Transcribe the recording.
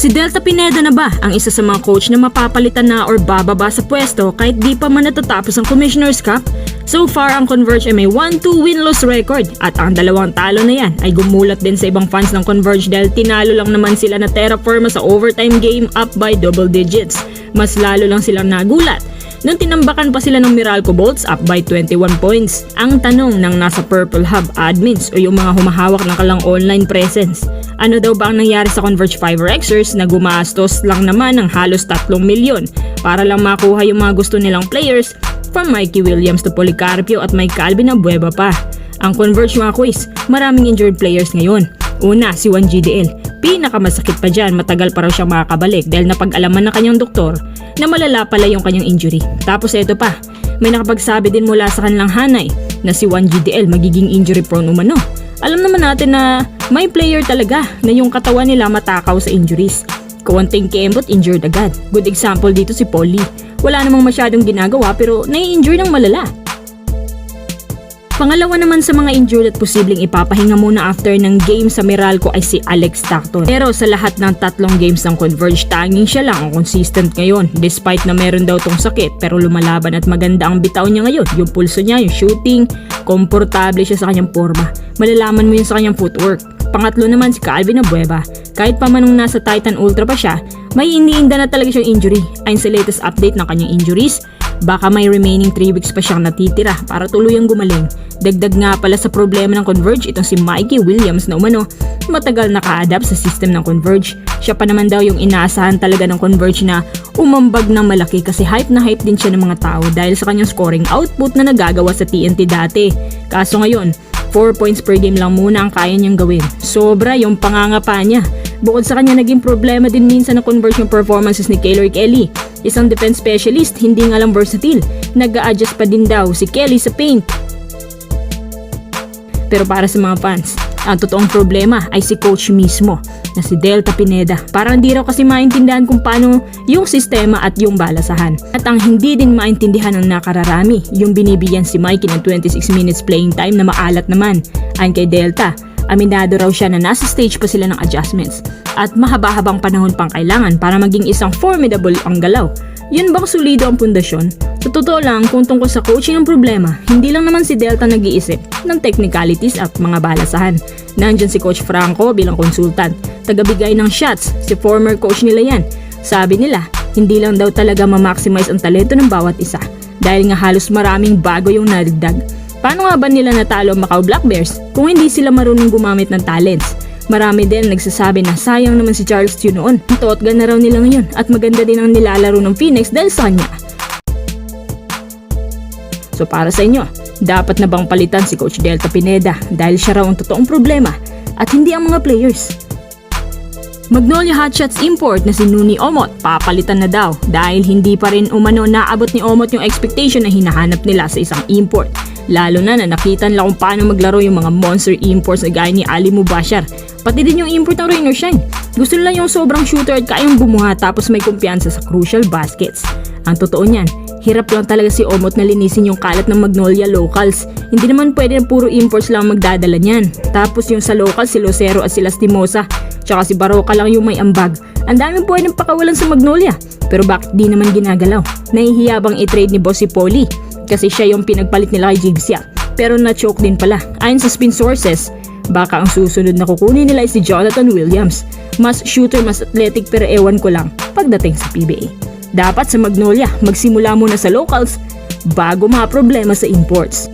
Si Delta Pineda na ba ang isa sa mga coach na mapapalitan na or bababa sa pwesto kahit di pa man natatapos ang Commissioner's Cup? So far, ang Converge ay may 1-2 win-loss record at ang dalawang talo na yan ay gumulat din sa ibang fans ng Converge dahil tinalo lang naman sila na Terra Firma sa overtime game up by double digits. Mas lalo lang silang nagulat nung tinambakan pa sila ng Meralco Bolts up by 21 points. Ang tanong ng nasa Purple Hub admins o yung mga humahawak ng kalang online presence, ano daw ba ang nangyari sa Converge 5Rexers na gumastos lang naman ng halos 3 milyon para lang makuha yung mga gusto nilang players from Mikey Williams to Policarpio at Mike Calvin Abueva pa. Ang Converge mga quiz, maraming injured players ngayon. Una, si Juan GDL. Pinakamasakit pa dyan, matagal pa raw siyang makakabalik dahil napag-alaman ng kanyang doktor na malala pala yung kanyang injury. Tapos eto pa, may nakapagsabi din mula sa kanilang hanay na si Juan GDL magiging injury prone umano. Alam naman natin na may player talaga na yung katawan nila matakaw sa injuries. Kaunting kembot, injured agad. Good example dito si Paulie. Wala namang masyadong ginagawa pero nai-injure ng malala. Pangalawa naman sa mga injured at posibleng ipapahinga muna after ng game sa Meralco ay si Alex Stockton. Pero sa lahat ng 3 games ng Converge, tanging siya lang ang consistent ngayon. Despite na meron daw tong sakit pero lumalaban at maganda ang bitaw niya ngayon. Yung pulso niya, yung shooting, komportable siya sa kanyang forma. Malalaman mo yun sa kanyang footwork. Pangatlo naman si Calvin Abueva. Kahit pa manong nasa Titan Ultra pa siya, may iniinda na talaga siyang injury. Ayon sa latest update ng kanyang injuries, baka may remaining 3 weeks pa siyang natitira para tuluyang gumaling. Dagdag nga pala sa problema ng Converge itong si Mikey Williams na umano matagal naka-adapt sa system ng Converge. Siya pa naman daw yung inaasahan talaga ng Converge na umambag ng malaki kasi hype na hype din siya ng mga tao dahil sa kanyang scoring output na nagagawa sa TNT dati. Kaso ngayon, 4 points per game lang muna ang kaya niyang gawin. Sobra yung pangangapa niya. Bukod sa kanya naging problema din minsan ng conversion performances ni Keylor Kelly. Isang defense specialist, hindi nga lang versatile. Nag-a-adjust pa din daw si Kelly sa paint. Pero para sa mga fans, ang totoong problema ay si coach mismo na si Delta Pineda. Parang hindi raw kasi maintindihan kung paano yung sistema at yung balasahan. At ang hindi din maintindihan ng nakararami, yung binibigyan si Mikey ng 26 minutes playing time na maalat naman. Ayon kay Delta, aminado raw siya na nasa stage pa sila ng adjustments at mahaba-habang panahon pang kailangan para maging isang formidable ang galaw. Yun bang solido ang pundasyon? Sa totoo lang, kung tungkol sa coaching ang problema, hindi lang naman si Delta nag-iisip ng technicalities at mga balasahan. Nandyan si Coach Franco bilang konsultant, tagabigay ng shots, si former coach nila yan. Sabi nila, hindi lang daw talaga ma-maximize ang talento ng bawat isa dahil nga halos maraming bago yung nadagdag. Paano nga ba nila natalo ang Macau Black Bears kung hindi sila marunong gumamit ng talents? Marami din nagsasabi na sayang naman si Charles Tiu noon. Totga na raw nila ngayon at maganda din ang nilalaro ng Phoenix dahil sa kanya. So para sa inyo, dapat na bang palitan si Coach Delta Pineda dahil siya raw ang totoong problema at hindi ang mga players? Magnolia Hotshots import na si Nuni Omot papalitan na daw dahil hindi pa rin umano naabot ni Omot yung expectation na hinahanap nila sa isang import. Lalo na nakita nila kung paano maglaro yung mga monster imports na gaya ni Ali Mubashar. Pati din yung import ng Rainer Shine. Gusto nila yung sobrang shooter at kayang bumuha tapos may kumpiyansa sa crucial baskets. Ang totoo niyan, hirap lang talaga si Omot na linisin yung kalat ng Magnolia locals. Hindi naman pwede na puro imports lang magdadala niyan. Tapos yung sa locals si Lucero at si Lastimosa, tsaka si Baroka lang yung may ambag. Ang daming pwedeng pakawalan sa Magnolia. Pero bakit di naman ginagalaw? Nahihiya bang i-trade ni Boss si Paulie? Kasi siya yung pinagpalit nila kay Jigsia. Pero na-choke din pala. Ayon sa spin sources, baka ang susunod na kukunin nila ay si Jonathan Williams. Mas shooter, mas athletic pero ewan ko lang pagdating sa PBA. Dapat sa Magnolia, magsimula muna sa locals bago mga problema sa imports.